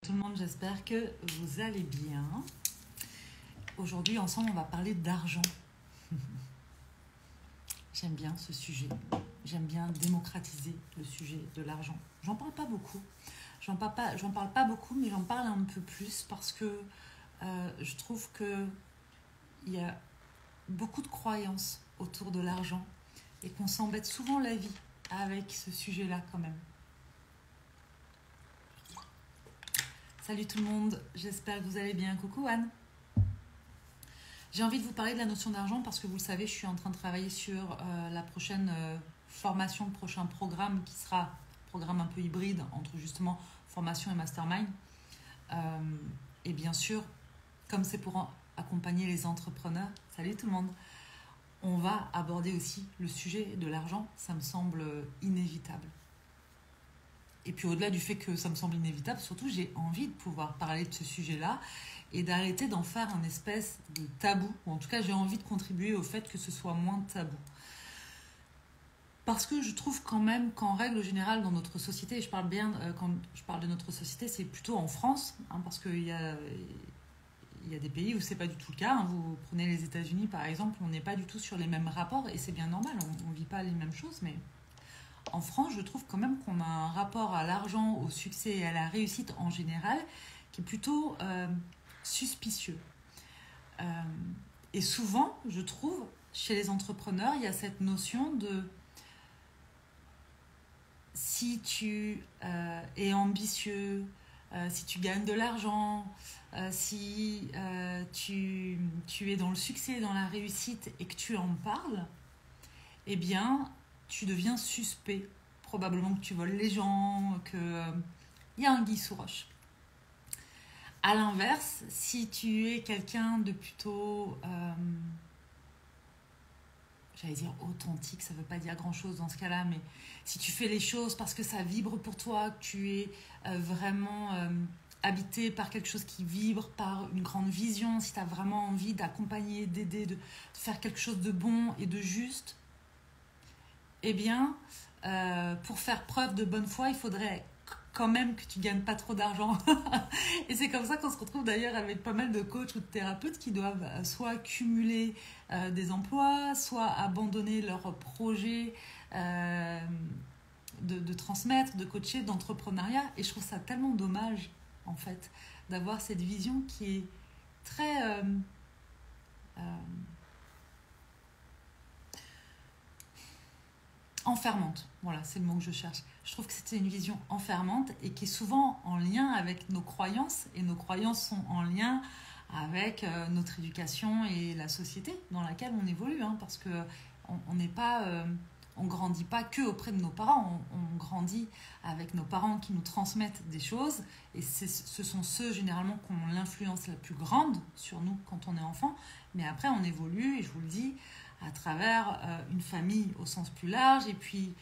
Tout le monde, j'espère que vous allez bien. Aujourd'hui, ensemble, on va parler d'argent. J'aime bien ce sujet. J'aime bien démocratiser le sujet de l'argent. J'en parle pas beaucoup. J'en parle pas beaucoup, mais j'en parle un peu plus parce que je trouve qu'il y a beaucoup de croyances autour de l'argent et qu'on s'embête souvent la vie avec ce sujet-là quand même. Salut tout le monde, j'espère que vous allez bien. Coucou Anne. J'ai envie de vous parler de la notion d'argent parce que vous le savez, je suis en train de travailler sur la prochaine formation, le prochain programme qui sera un programme un peu hybride entre justement formation et mastermind. Et bien sûr, comme c'est pour accompagner les entrepreneurs, salut tout le monde, on va aborder aussi le sujet de l'argent, ça me semble inévitable. Et puis au-delà du fait que ça me semble inévitable, surtout j'ai envie de pouvoir parler de ce sujet-là et d'arrêter d'en faire un espèce de tabou. Ou en tout cas, j'ai envie de contribuer au fait que ce soit moins tabou. Parce que je trouve quand même qu'en règle générale, dans notre société, et je parle bien, quand je parle de notre société, c'est plutôt en France, parce qu'il y a des pays où c'est pas du tout le cas. Vous prenez les États-Unis par exemple, on n'est pas du tout sur les mêmes rapports et c'est bien normal, on ne vit pas les mêmes choses, mais en France, je trouve quand même qu'on a un rapport à l'argent, au succès et à la réussite en général qui est plutôt suspicieux. Et souvent, je trouve, chez les entrepreneurs, il y a cette notion de si tu es ambitieux, si tu gagnes de l'argent, si tu es dans le succès, dans la réussite et que tu en parles, eh bien, tu deviens suspect. Probablement que tu voles les gens, qu'il y a anguille sous roche. À l'inverse, si tu es quelqu'un de plutôt, j'allais dire authentique, ça ne veut pas dire grand-chose dans ce cas-là, mais si tu fais les choses parce que ça vibre pour toi, que tu es vraiment habité par quelque chose qui vibre, par une grande vision, si tu as vraiment envie d'accompagner, d'aider, de faire quelque chose de bon et de juste, eh bien, pour faire preuve de bonne foi, il faudrait quand même que tu gagnes pas trop d'argent. Et c'est comme ça qu'on se retrouve d'ailleurs avec pas mal de coachs ou de thérapeutes qui doivent soit cumuler des emplois, soit abandonner leur projet de transmettre, de coacher, d'entrepreneuriat. Et je trouve ça tellement dommage, en fait, d'avoir cette vision qui est très... enfermante, voilà, c'est le mot que je cherche. Je trouve que c'était une vision enfermante et qui est souvent en lien avec nos croyances, et nos croyances sont en lien avec notre éducation et la société dans laquelle on évolue, parce que on n'est pas, on grandit pas que auprès de nos parents, on grandit avec nos parents qui nous transmettent des choses, et ce sont ceux généralement qui ont l'influence la plus grande sur nous quand on est enfant, mais après on évolue, et je vous le dis, à travers une famille au sens plus large, et puis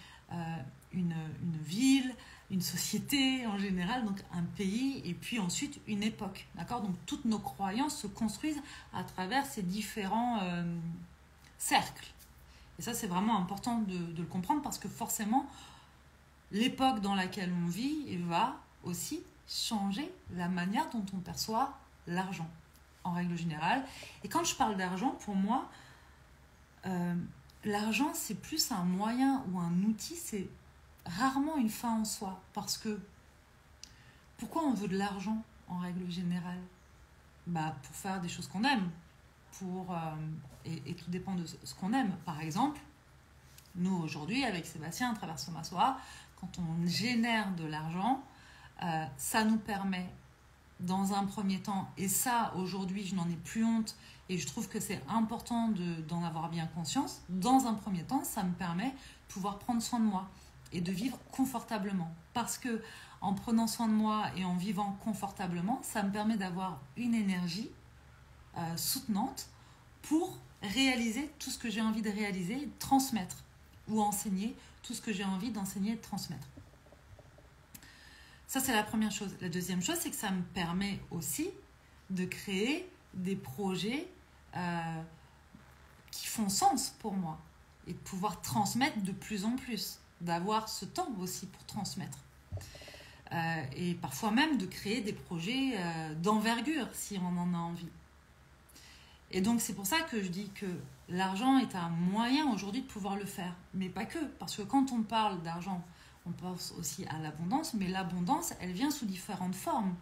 une ville, une société en général, donc un pays, et puis ensuite une époque. D'accord ? Donc toutes nos croyances se construisent à travers ces différents cercles. Et ça, c'est vraiment important de le comprendre parce que forcément, l'époque dans laquelle on vit va aussi changer la manière dont on perçoit l'argent, en règle générale. Et quand je parle d'argent, pour moi, l'argent, c'est plus un moyen ou un outil, c'est rarement une fin en soi. Parce que, pourquoi on veut de l'argent en règle générale ? Pour faire des choses qu'on aime. Et tout dépend de ce qu'on aime. Par exemple, nous aujourd'hui, avec Sébastien, à travers Somassoa, quand on génère de l'argent, ça nous permet, dans un premier temps, et ça, aujourd'hui, je n'en ai plus honte, et je trouve que c'est important d'en avoir bien conscience. Dans un premier temps, ça me permet de pouvoir prendre soin de moi et de vivre confortablement. Parce que en prenant soin de moi et en vivant confortablement, ça me permet d'avoir une énergie soutenante pour réaliser tout ce que j'ai envie de réaliser et de transmettre, ou enseigner tout ce que j'ai envie d'enseigner et de transmettre. Ça, c'est la première chose. La deuxième chose, c'est que ça me permet aussi de créer des projets qui font sens pour moi et de pouvoir transmettre de plus en plus, d'avoir ce temps aussi pour transmettre. et parfois même de créer des projets d'envergure si on en a envie. Et donc c'est pour ça que je dis que l'argent est un moyen aujourd'hui de pouvoir le faire, mais pas que, parce que quand on parle d'argent, on pense aussi à l'abondance, mais l'abondance, elle vient sous différentes formes.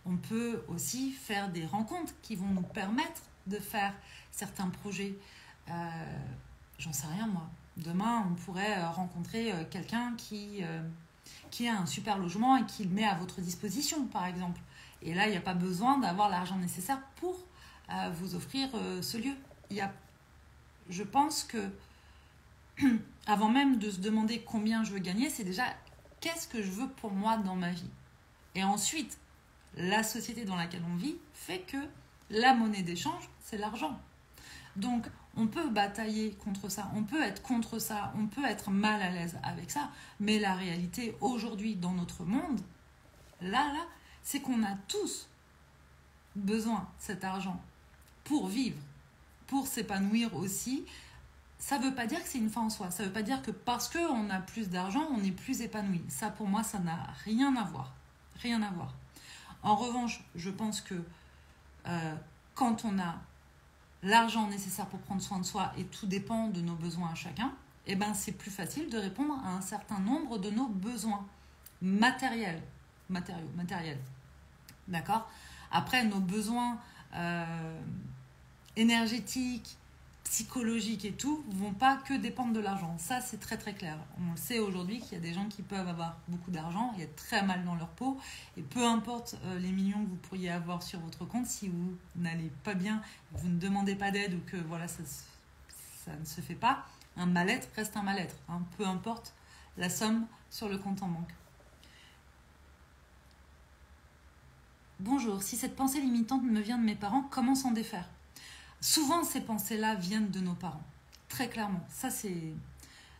On peut aussi faire des rencontres qui vont nous permettre de faire certains projets. J'en sais rien moi. Demain, on pourrait rencontrer quelqu'un qui a un super logement et qui le met à votre disposition, par exemple. Et là, il n'y a pas besoin d'avoir l'argent nécessaire pour vous offrir ce lieu. Je pense que avant même de se demander combien je veux gagner, c'est déjà qu'est-ce que je veux pour moi dans ma vie. Et ensuite, la société dans laquelle on vit fait que la monnaie d'échange, c'est l'argent. Donc, on peut batailler contre ça, on peut être contre ça, on peut être mal à l'aise avec ça, mais la réalité aujourd'hui dans notre monde, là, c'est qu'on a tous besoin de cet argent pour vivre, pour s'épanouir aussi. Ça ne veut pas dire que c'est une fin en soi, ça ne veut pas dire que parce qu'on a plus d'argent, on est plus épanoui. Ça, pour moi, ça n'a rien à voir. Rien à voir. En revanche, je pense que quand on a l'argent nécessaire pour prendre soin de soi et tout dépend de nos besoins à chacun, eh ben, c'est plus facile de répondre à un certain nombre de nos besoins matériels. D'accord ? Après, nos besoins énergétiques, psychologiques et tout, vont pas que dépendre de l'argent. Ça, c'est très très clair. On le sait aujourd'hui qu'il y a des gens qui peuvent avoir beaucoup d'argent et être très mal dans leur peau. Et peu importe les millions que vous pourriez avoir sur votre compte, si vous n'allez pas bien, vous ne demandez pas d'aide ou que voilà, ça ne se fait pas, un mal-être reste un mal-être. Hein, peu importe la somme sur le compte en banque. Bonjour, si cette pensée limitante me vient de mes parents, comment s'en défaire ? Souvent, ces pensées-là viennent de nos parents. Très clairement. Ça, c'est...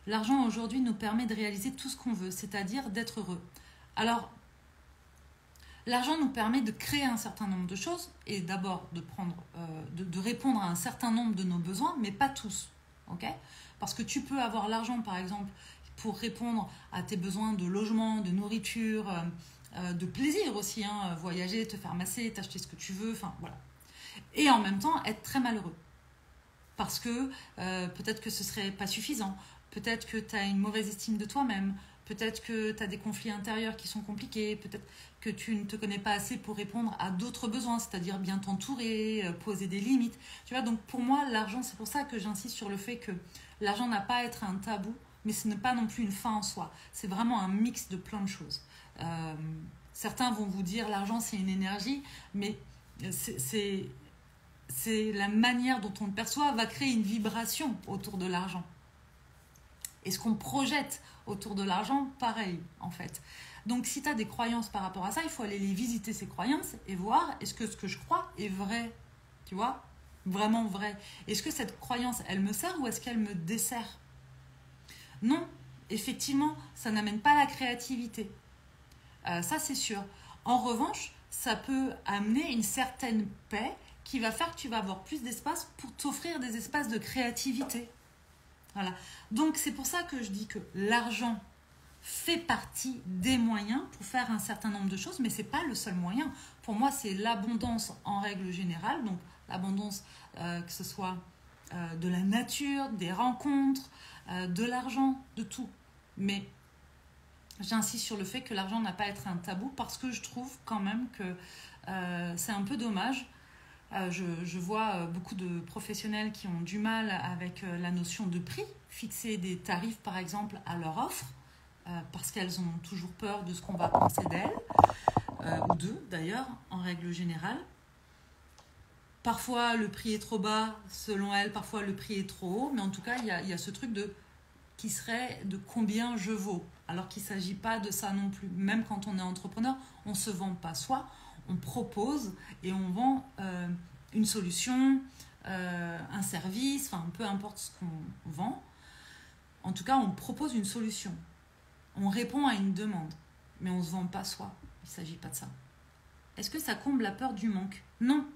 L'argent, aujourd'hui, nous permet de réaliser tout ce qu'on veut, c'est-à-dire d'être heureux. Alors, l'argent nous permet de créer un certain nombre de choses et d'abord de répondre à un certain nombre de nos besoins, mais pas tous. Okay ? Parce que tu peux avoir l'argent, par exemple, pour répondre à tes besoins de logement, de nourriture, de plaisir aussi, hein, voyager, te faire masser, t'acheter ce que tu veux, enfin voilà. Et en même temps être très malheureux parce que peut-être que ce serait pas suffisant, peut-être que tu as une mauvaise estime de toi-même, peut-être que tu as des conflits intérieurs qui sont compliqués, peut-être que tu ne te connais pas assez pour répondre à d'autres besoins, c'est-à-dire bien t'entourer, poser des limites, tu vois. Donc pour moi l'argent, c'est pour ça que j'insiste sur le fait que l'argent n'a pas à être un tabou, mais ce n'est pas non plus une fin en soi, c'est vraiment un mix de plein de choses. Certains vont vous dire l'argent c'est une énergie, mais c'est la manière dont on le perçoit va créer une vibration autour de l'argent. Et ce qu'on projette autour de l'argent, pareil, en fait. Donc, si tu as des croyances par rapport à ça, il faut aller les visiter, ces croyances, et voir est-ce que ce que je crois est vrai, tu vois, vraiment vrai. Est-ce que cette croyance, elle me sert ou est-ce qu'elle me dessert ? Non, effectivement, ça n'amène pas la créativité. Ça, c'est sûr. En revanche, ça peut amener une certaine paix qui va faire que tu vas avoir plus d'espace pour t'offrir des espaces de créativité. Voilà. Donc, c'est pour ça que je dis que l'argent fait partie des moyens pour faire un certain nombre de choses, mais ce n'est pas le seul moyen. Pour moi, c'est l'abondance en règle générale. Donc, l'abondance, que ce soit de la nature, des rencontres, de l'argent, de tout. Mais j'insiste sur le fait que l'argent n'a pas à être un tabou parce que je trouve quand même que c'est un peu dommage. Je vois beaucoup de professionnels qui ont du mal avec la notion de prix, fixer des tarifs par exemple à leur offre, parce qu'elles ont toujours peur de ce qu'on va penser d'elles, ou d'eux d'ailleurs, en règle générale. Parfois le prix est trop bas selon elles, parfois le prix est trop haut, mais en tout cas il y a ce truc qui serait de combien je vaux, alors qu'il ne s'agit pas de ça non plus. Même quand on est entrepreneur, on ne se vend pas soi, on propose et on vend une solution, un service, enfin peu importe ce qu'on vend. En tout cas, on propose une solution. On répond à une demande, mais on ne se vend pas soi. Il ne s'agit pas de ça. Est-ce que ça comble la peur du manque ? Non.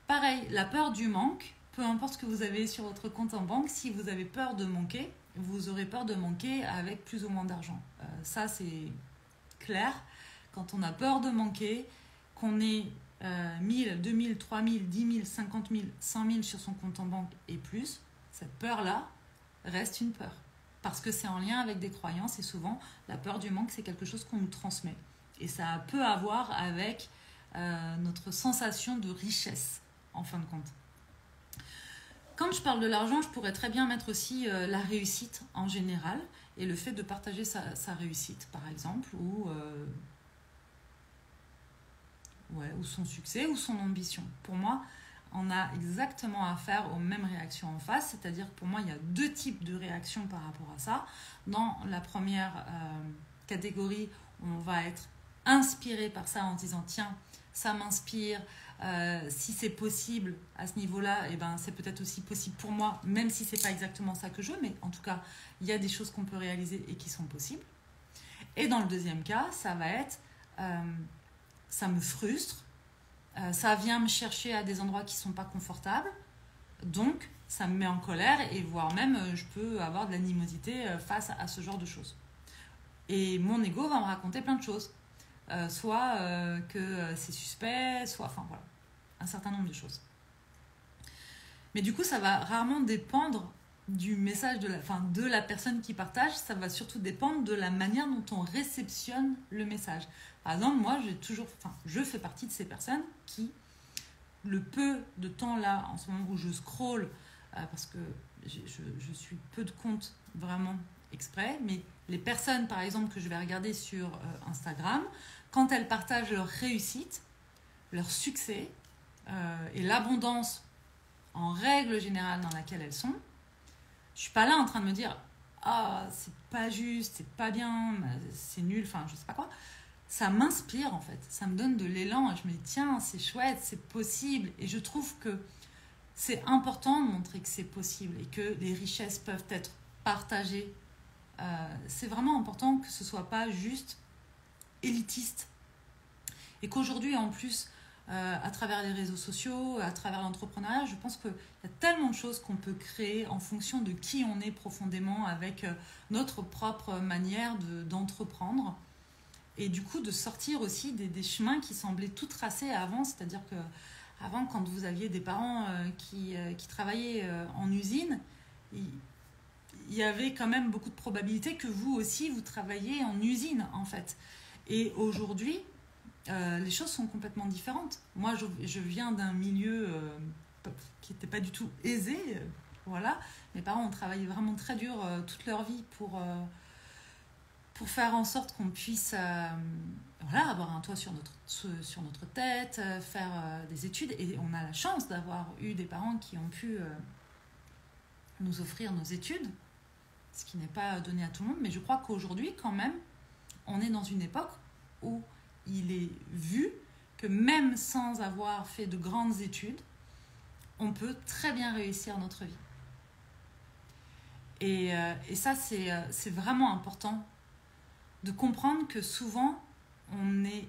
Pareil, la peur du manque, peu importe ce que vous avez sur votre compte en banque, si vous avez peur de manquer, vous aurez peur de manquer avec plus ou moins d'argent. Ça, c'est clair, quand on a peur de manquer, qu'on ait 1000, 2000, 3000, 10 000, 50 000, 100 000 sur son compte en banque et plus, cette peur-là reste une peur. Parce que c'est en lien avec des croyances et souvent, la peur du manque, c'est quelque chose qu'on nous transmet. Et ça peut avoir avec notre sensation de richesse, en fin de compte. Quand je parle de l'argent, je pourrais très bien mettre aussi la réussite en général et le fait de partager sa réussite, par exemple, ou son succès ou son ambition. Pour moi, on a exactement affaire aux mêmes réactions en face, c'est-à-dire que pour moi, il y a deux types de réactions par rapport à ça. Dans la première catégorie, on va être inspiré par ça en disant « Tiens, ça m'inspire, si c'est possible à ce niveau-là, eh ben, c'est peut-être aussi possible pour moi, même si ce n'est pas exactement ça que je veux, mais en tout cas, il y a des choses qu'on peut réaliser et qui sont possibles. » Et dans le deuxième cas, ça va être ça me frustre, ça vient me chercher à des endroits qui ne sont pas confortables, donc ça me met en colère et voire même je peux avoir de l'animosité face à ce genre de choses. Et mon ego va me raconter plein de choses, soit que c'est suspect, soit, enfin voilà, un certain nombre de choses. Mais du coup, ça va rarement dépendre du message de la personne qui partage, ça va surtout dépendre de la manière dont on réceptionne le message. Par exemple, moi, je fais partie de ces personnes qui, le peu de temps là, en ce moment où je scrolle, parce que je suis peu de comptes vraiment exprès, mais les personnes, par exemple, que je vais regarder sur Instagram, quand elles partagent leur réussite, leur succès et l'abondance en règle générale dans laquelle elles sont, je suis pas là en train de me dire ah c'est pas juste, c'est pas bien, c'est nul, enfin je sais pas quoi. Ça m'inspire en fait, ça me donne de l'élan et je me dis tiens c'est chouette, c'est possible et je trouve que c'est important de montrer que c'est possible et que les richesses peuvent être partagées. C'est vraiment important que ce soit pas juste élitiste et qu'aujourd'hui en plus à travers les réseaux sociaux, à travers l'entrepreneuriat, je pense qu'il y a tellement de choses qu'on peut créer en fonction de qui on est profondément avec notre propre manière d'entreprendre et du coup de sortir aussi des chemins qui semblaient tout tracés avant, c'est-à-dire que avant quand vous aviez des parents qui travaillaient en usine, il y avait quand même beaucoup de probabilités que vous aussi vous travailliez en usine en fait. Et aujourd'hui, les choses sont complètement différentes. Moi, je viens d'un milieu qui n'était pas du tout aisé. Voilà. Mes parents ont travaillé vraiment très dur toute leur vie pour faire en sorte qu'on puisse avoir un toit sur notre tête, faire des études. Et on a la chance d'avoir eu des parents qui ont pu nous offrir nos études, ce qui n'est pas donné à tout le monde. Mais je crois qu'aujourd'hui, quand même, on est dans une époque où il est vu que même sans avoir fait de grandes études, on peut très bien réussir notre vie. Et ça, c'est vraiment important de comprendre que souvent, on est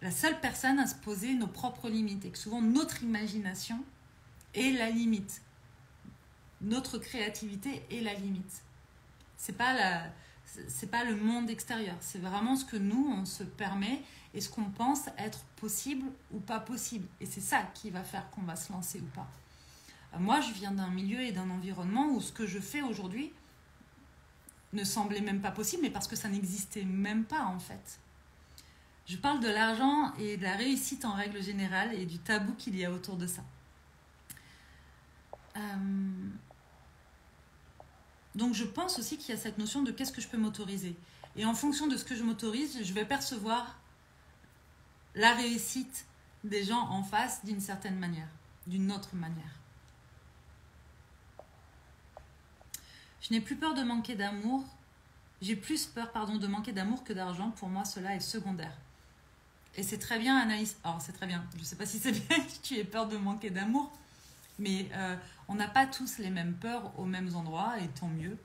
la seule personne à se poser nos propres limites et que souvent, notre imagination est la limite. Notre créativité est la limite. C'est pas le monde extérieur, c'est vraiment ce que nous, on se permet et ce qu'on pense être possible ou pas possible. Et c'est ça qui va faire qu'on va se lancer ou pas. Moi, je viens d'un milieu et d'un environnement où ce que je fais aujourd'hui ne semblait même pas possible, mais parce que ça n'existait même pas en fait. Je parle de l'argent et de la réussite en règle générale et du tabou qu'il y a autour de ça. Donc je pense aussi qu'il y a cette notion de qu'est-ce que je peux m'autoriser. Et en fonction de ce que je m'autorise, je vais percevoir la réussite des gens en face d'une certaine manière, d'une autre manière. Je n'ai plus peur de manquer d'amour. J'ai plus peur, de manquer d'amour que d'argent. Pour moi, cela est secondaire. Et c'est très bien, Anaïs. Alors, c'est très bien. Je ne sais pas si c'est bien que tu aies peur de manquer d'amour. Mais on n'a pas tous les mêmes peurs aux mêmes endroits, et tant mieux.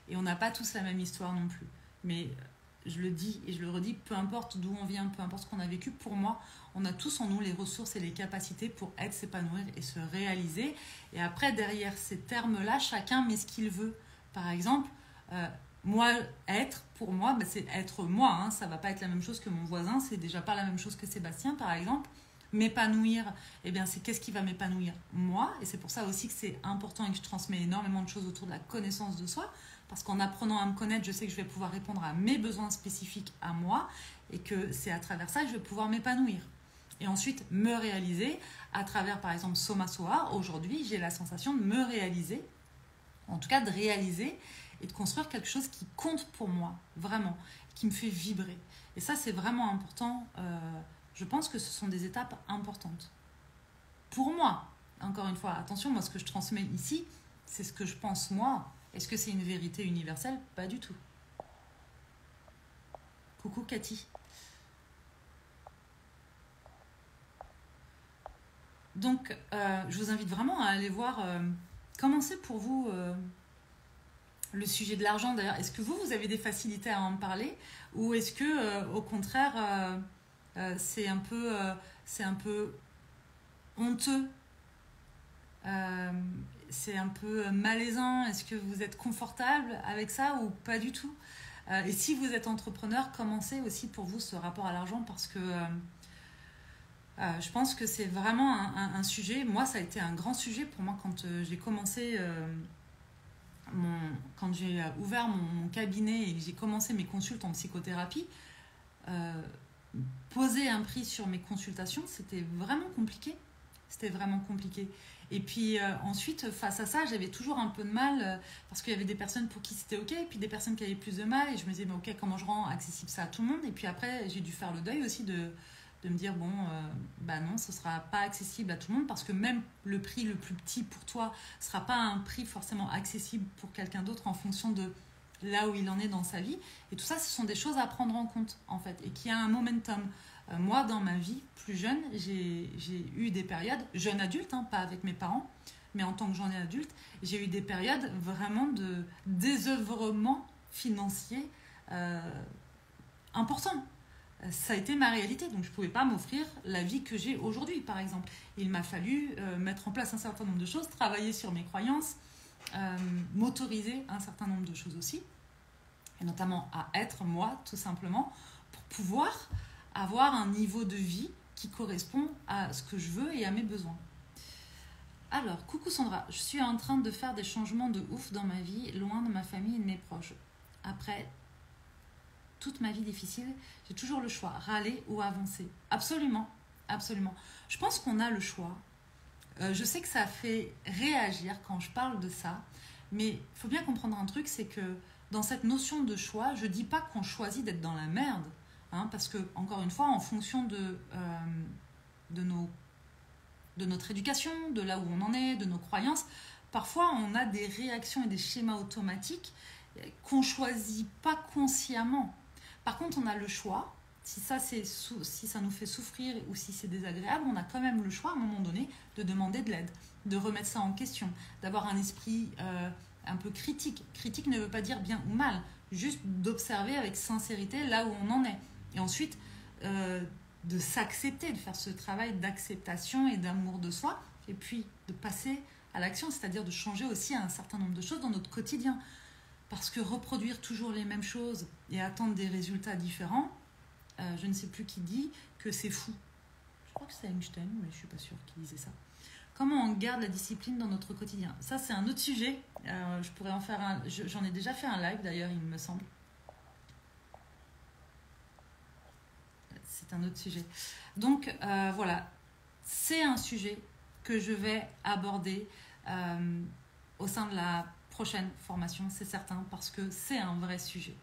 Et on n'a pas tous la même histoire non plus. Mais je le dis et je le redis, peu importe d'où on vient, peu importe ce qu'on a vécu, pour moi, on a tous en nous les ressources et les capacités pour être, s'épanouir et se réaliser. Et après, derrière ces termes-là, chacun met ce qu'il veut. Par exemple, Moi, être, pour moi, bah, c'est être moi. Hein. Ça va pas être la même chose que mon voisin. C'est déjà pas la même chose que Sébastien, par exemple. M'épanouir, eh bien, c'est qu'est-ce qui va m'épanouir moi. Et c'est pour ça aussi que c'est important et que je transmets énormément de choses autour de la connaissance de soi. Parce qu'en apprenant à me connaître, je sais que je vais pouvoir répondre à mes besoins spécifiques à moi. Et que c'est à travers ça que je vais pouvoir m'épanouir. Et ensuite, me réaliser à travers, par exemple, Soma Soa. Aujourd'hui, j'ai la sensation de me réaliser, en tout cas de réaliser et de construire quelque chose qui compte pour moi, vraiment, qui me fait vibrer. Et ça, c'est vraiment important. Je pense que ce sont des étapes importantes. Pour moi, encore une fois, attention, moi, ce que je transmets ici, c'est ce que je pense moi. Est-ce que c'est une vérité universelle? Pas du tout. Coucou Cathy. Donc, je vous invite vraiment à aller voir comment c'est pour vous le sujet de l'argent. D'ailleurs, est-ce que vous avez des facilités à en parler ou est-ce que, au contraire, c'est un peu honteux, c'est un peu malaisant? Est-ce que vous êtes confortable avec ça ou pas du tout? Et si vous êtes entrepreneur, comment c'est aussi pour vous ce rapport à l'argent? Parce que je pense que c'est vraiment un sujet. Moi, ça a été un grand sujet pour moi quand j'ai commencé, quand j'ai ouvert mon cabinet et que j'ai commencé mes consultes en psychothérapie. Poser un prix sur mes consultations, c'était vraiment compliqué. C'était vraiment compliqué. Et puis ensuite, face à ça, j'avais toujours un peu de mal parce qu'il y avait des personnes pour qui c'était OK, et puis des personnes qui avaient plus de mal. Et je me disais, mais OK, comment je rends accessible ça à tout le monde? Et puis après, j'ai dû faire le deuil aussi de me dire, bon, bah non, ce ne sera pas accessible à tout le monde parce que même le prix le plus petit pour toi ne sera pas un prix forcément accessible pour quelqu'un d'autre en fonction de là où il en est dans sa vie. Et tout ça, ce sont des choses à prendre en compte, en fait, et qui a un momentum. Moi, dans ma vie, plus jeune, j'ai eu des périodes, jeune adulte, hein, pas avec mes parents, mais en tant que jeune adulte, j'ai eu des périodes vraiment de désœuvrement financier important. Ça a été ma réalité, donc je ne pouvais pas m'offrir la vie que j'ai aujourd'hui, par exemple. Il m'a fallu mettre en place un certain nombre de choses, travailler sur mes croyances, m'autoriser un certain nombre de choses aussi, et notamment à être moi, tout simplement, pour pouvoir avoir un niveau de vie qui correspond à ce que je veux et à mes besoins. Alors, coucou Sandra, je suis en train de faire des changements de ouf dans ma vie, loin de ma famille et de mes proches. Après toute ma vie difficile, j'ai toujours le choix, râler ou avancer. Absolument, absolument. Je pense qu'on a le choix. Je sais que ça fait réagir quand je parle de ça, mais il faut bien comprendre un truc, c'est que dans cette notion de choix, je ne dis pas qu'on choisit d'être dans la merde, hein, parce que, encore une fois, en fonction de notre éducation, de là où on en est, de nos croyances, parfois on a des réactions et des schémas automatiques qu'on ne choisit pas consciemment. Par contre, on a le choix. Si ça nous fait souffrir ou si c'est désagréable, on a quand même le choix à un moment donné de demander de l'aide, de remettre ça en question, d'avoir un esprit un peu critique. Critique ne veut pas dire bien ou mal, juste d'observer avec sincérité là où on en est. Et ensuite, de s'accepter, de faire ce travail d'acceptation et d'amour de soi, et puis de passer à l'action, c'est-à-dire de changer aussi un certain nombre de choses dans notre quotidien. Parce que reproduire toujours les mêmes choses et attendre des résultats différents, je ne sais plus qui dit que c'est fou. Je crois que c'est Einstein, mais je ne suis pas sûre qui disait ça. Comment on garde la discipline dans notre quotidien? Ça, c'est un autre sujet. Je pourrais en faire j'en ai déjà fait un live, d'ailleurs, il me semble. C'est un autre sujet. Donc, voilà. C'est un sujet que je vais aborder au sein de la prochaine formation, c'est certain, parce que c'est un vrai sujet.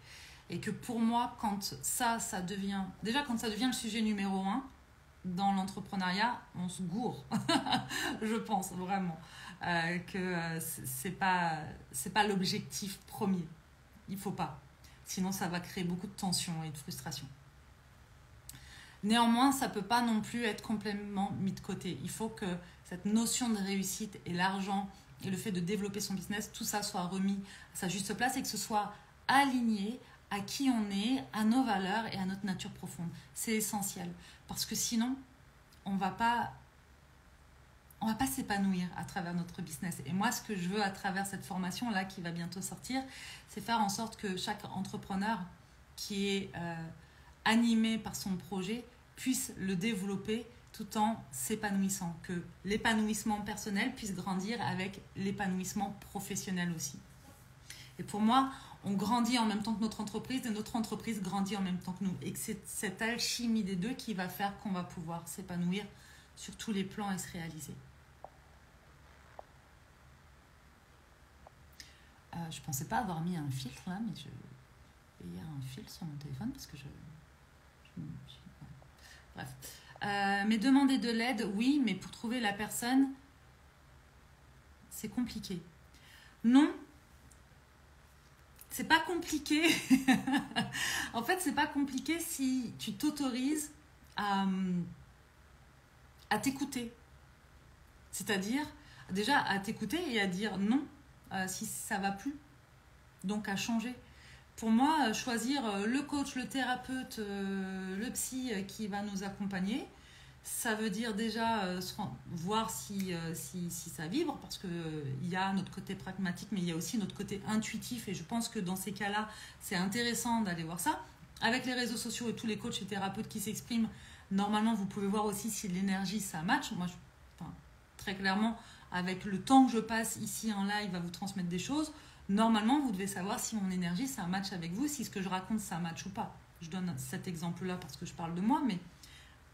Et que pour moi, quand ça devient... Déjà, quand ça devient le sujet numéro 1 dans l'entrepreneuriat, on se gourre. Je pense vraiment que c'est pas l'objectif premier. Il faut pas. Sinon, ça va créer beaucoup de tension et de frustration. Néanmoins, ça ne peut pas non plus être complètement mis de côté. Il faut que cette notion de réussite et l'argent et le fait de développer son business, tout ça soit remis à sa juste place et que ce soit aligné à qui on est, à nos valeurs et à notre nature profonde. C'est essentiel. Parce que sinon, on ne va pas on va pas s'épanouir à travers notre business. Et moi, ce que je veux à travers cette formation-là qui va bientôt sortir, c'est faire en sorte que chaque entrepreneur qui est animé par son projet puisse le développer tout en s'épanouissant, que l'épanouissement personnel puisse grandir avec l'épanouissement professionnel aussi. Et pour moi, on grandit en même temps que notre entreprise et notre entreprise grandit en même temps que nous. Et que c'est cette alchimie des deux qui va faire qu'on va pouvoir s'épanouir sur tous les plans et se réaliser. Je ne pensais pas avoir mis un filtre là, mais il y a un filtre sur mon téléphone parce que bref. Mais demander de l'aide, oui, mais pour trouver la personne, c'est compliqué. Non, c'est pas compliqué. En fait, c'est pas compliqué si tu t'autorises à t'écouter. C'est-à-dire, déjà, à t'écouter et à dire non si ça va plus. Donc, à changer. Pour moi, choisir le coach, le thérapeute, le psy qui va nous accompagner, ça veut dire déjà voir si ça vibre, parce qu'il y a notre côté pragmatique, mais il y a aussi notre côté intuitif, et je pense que dans ces cas-là, c'est intéressant d'aller voir ça. Avec les réseaux sociaux et tous les coachs et thérapeutes qui s'expriment, normalement, vous pouvez voir aussi si l'énergie, ça match. Moi, très clairement, avec le temps que je passe ici en live à vous transmettre des choses, normalement, vous devez savoir si mon énergie, ça match avec vous, si ce que je raconte, ça match ou pas. Je donne cet exemple-là parce que je parle de moi, mais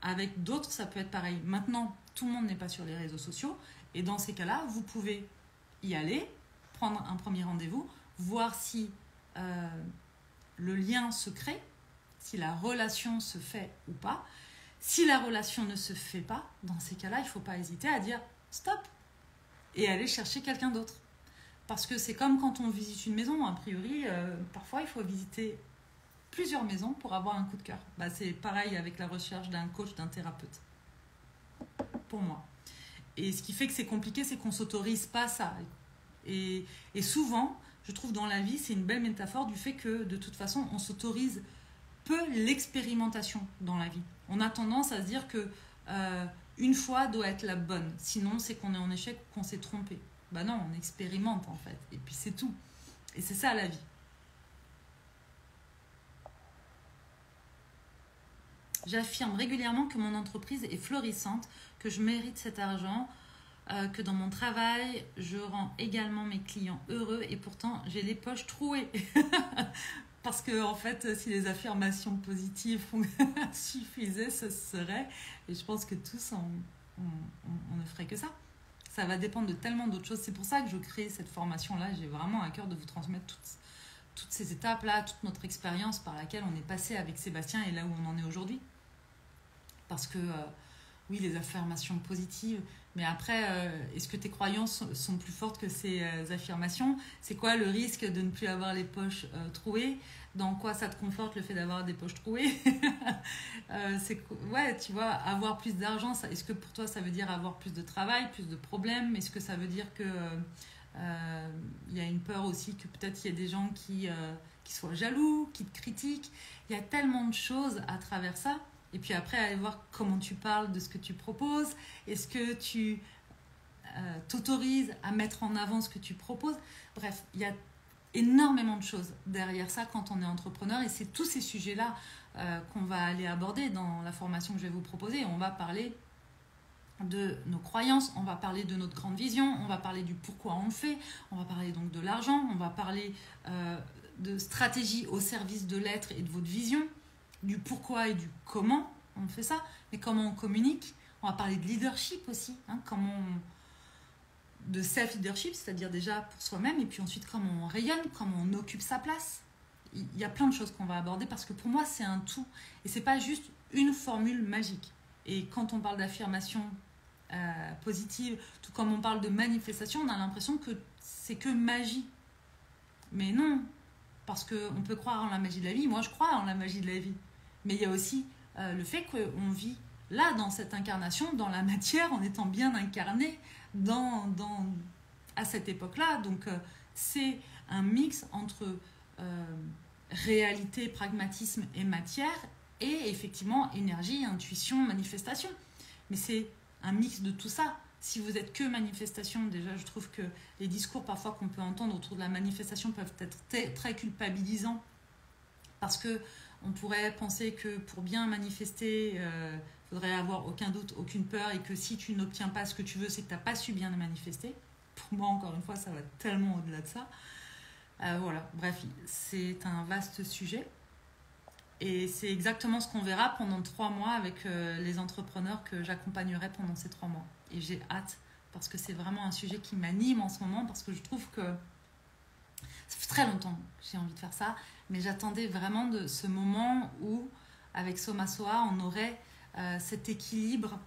avec d'autres, ça peut être pareil. Maintenant, tout le monde n'est pas sur les réseaux sociaux, et dans ces cas-là, vous pouvez y aller, prendre un premier rendez-vous, voir si le lien se crée, si la relation se fait ou pas. Si la relation ne se fait pas, dans ces cas-là, il ne faut pas hésiter à dire stop et aller chercher quelqu'un d'autre. Parce que c'est comme quand on visite une maison, a priori, parfois il faut visiter plusieurs maisons pour avoir un coup de cœur. C'est pareil avec la recherche d'un coach, d'un thérapeute. Pour moi. Et ce qui fait que c'est compliqué, c'est qu'on ne s'autorise pas ça. Et souvent, je trouve dans la vie, c'est une belle métaphore du fait que de toute façon, on s'autorise peu l'expérimentation dans la vie. On a tendance à se dire que une fois doit être la bonne. Sinon, c'est qu'on est en échec ou qu'on s'est trompé. Non, on expérimente en fait. Et puis c'est tout. Et c'est ça la vie. J'affirme régulièrement que mon entreprise est florissante, que je mérite cet argent, que dans mon travail, je rends également mes clients heureux et pourtant j'ai les poches trouées. Parce que en fait, si les affirmations positives suffisaient, ce serait. Et je pense que tous, on ne ferait que ça. Ça va dépendre de tellement d'autres choses. C'est pour ça que je crée cette formation-là. J'ai vraiment à cœur de vous transmettre toutes ces étapes-là, toute notre expérience par laquelle on est passé avec Sébastien et là où on en est aujourd'hui. Parce que, oui, les affirmations positives, mais après, est-ce que tes croyances sont plus fortes que ces affirmations? C'est quoi le risque de ne plus avoir les poches trouées? Dans quoi ça te conforte le fait d'avoir des poches trouées? Ouais, tu vois, avoir plus d'argent, est-ce que pour toi ça veut dire avoir plus de travail, plus de problèmes? Est-ce que ça veut dire que y a une peur aussi que peut-être il y a des gens qui soient jaloux, qui te critiquent? Il y a tellement de choses à travers ça. Et puis après, aller voir comment tu parles de ce que tu proposes. Est-ce que tu t'autorises à mettre en avant ce que tu proposes? Bref, il y a énormément de choses derrière ça quand on est entrepreneur. Et c'est tous ces sujets-là qu'on va aller aborder dans la formation que je vais vous proposer. On va parler de nos croyances, on va parler de notre grande vision, on va parler du pourquoi on le fait, on va parler donc de l'argent, on va parler de stratégie au service de l'être et de votre vision, du pourquoi et du comment on fait ça, mais comment on communique. On va parler de leadership aussi, de self-leadership, c'est-à-dire déjà pour soi-même, et puis ensuite comment on rayonne, comment on occupe sa place. Il y a plein de choses qu'on va aborder parce que pour moi c'est un tout, et c'est pas juste une formule magique. Et quand on parle d'affirmation positive, tout comme on parle de manifestation, on a l'impression que c'est que magie. Mais non, parce qu'on peut croire en la magie de la vie. Moi, je crois en la magie de la vie. Mais il y a aussi le fait qu'on vit là, dans cette incarnation, dans la matière, en étant bien incarné à cette époque-là. Donc, c'est un mix entre réalité, pragmatisme et matière, et effectivement, énergie, intuition, manifestation. Mais c'est un mix de tout ça. Si vous êtes que manifestation, déjà je trouve que les discours parfois qu'on peut entendre autour de la manifestation peuvent être très culpabilisants, parce que on pourrait penser que pour bien manifester, faudrait avoir aucun doute, aucune peur, et que si tu n'obtiens pas ce que tu veux, c'est que tu n'as pas su bien manifester. Pour moi, encore une fois, ça va tellement au-delà de ça. Voilà, bref, c'est un vaste sujet. Et c'est exactement ce qu'on verra pendant 3 mois avec les entrepreneurs que j'accompagnerai pendant ces 3 mois. Et j'ai hâte, parce que c'est vraiment un sujet qui m'anime en ce moment, parce que je trouve que ça fait très longtemps que j'ai envie de faire ça, mais j'attendais vraiment de ce moment où, avec Soma Soa, on aurait cet équilibre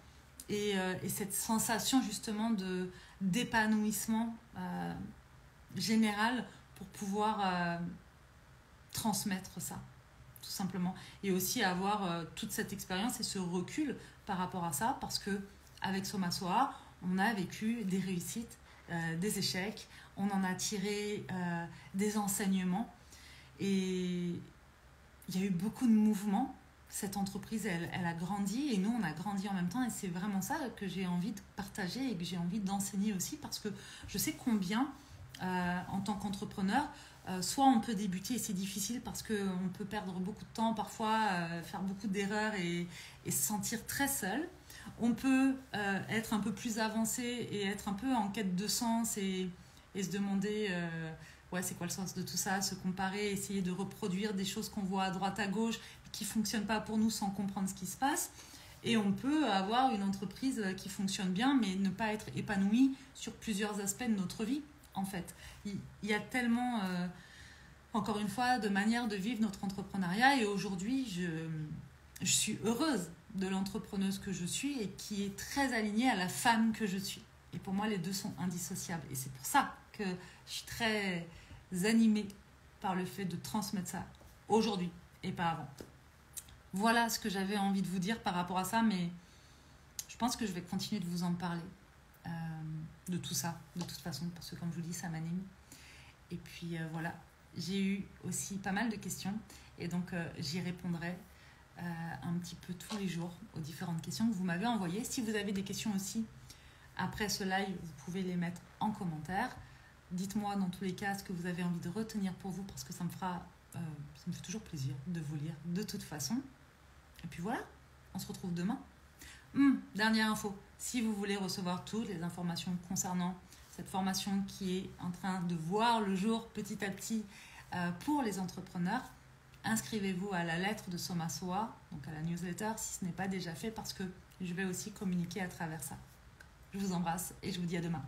et cette sensation justement d'épanouissement général pour pouvoir transmettre ça, tout simplement. Et aussi avoir toute cette expérience et ce recul par rapport à ça, parce que avec Soma Soa, on a vécu des réussites, des échecs, on en a tiré des enseignements, et il y a eu beaucoup de mouvements. Cette entreprise, elle a grandi, et nous, on a grandi en même temps, et c'est vraiment ça que j'ai envie de partager et que j'ai envie d'enseigner aussi, parce que je sais combien, en tant qu'entrepreneur, soit on peut débuter et c'est difficile parce qu'on peut perdre beaucoup de temps parfois, faire beaucoup d'erreurs et se sentir très seul. On peut être un peu plus avancé et être un peu en quête de sens et se demander ouais, c'est quoi le sens de tout ça, se comparer, essayer de reproduire des choses qu'on voit à droite à gauche qui ne fonctionnent pas pour nous sans comprendre ce qui se passe. Et on peut avoir une entreprise qui fonctionne bien mais ne pas être épanoui sur plusieurs aspects de notre vie. En fait, il y a tellement, encore une fois, de manières de vivre notre entrepreneuriat, et aujourd'hui, je suis heureuse de l'entrepreneuse que je suis et qui est très alignée à la femme que je suis. Et pour moi, les deux sont indissociables. Et c'est pour ça que je suis très animée par le fait de transmettre ça aujourd'hui et pas avant. Voilà ce que j'avais envie de vous dire par rapport à ça, mais je pense que je vais continuer de vous en parler. De tout ça, de toute façon, parce que comme je vous dis, ça m'anime. Et puis voilà, j'ai eu aussi pas mal de questions, et donc j'y répondrai un petit peu tous les jours aux différentes questions que vous m'avez envoyées. Si vous avez des questions aussi après ce live, vous pouvez les mettre en commentaire. Dites-moi dans tous les cas ce que vous avez envie de retenir pour vous, parce que ça me fait toujours plaisir de vous lire de toute façon. Et puis voilà, on se retrouve demain. Dernière info, si vous voulez recevoir toutes les informations concernant cette formation qui est en train de voir le jour petit à petit pour les entrepreneurs, inscrivez-vous à la lettre de Soma Soa, donc à la newsletter, si ce n'est pas déjà fait, parce que je vais aussi communiquer à travers ça. Je vous embrasse et je vous dis à demain.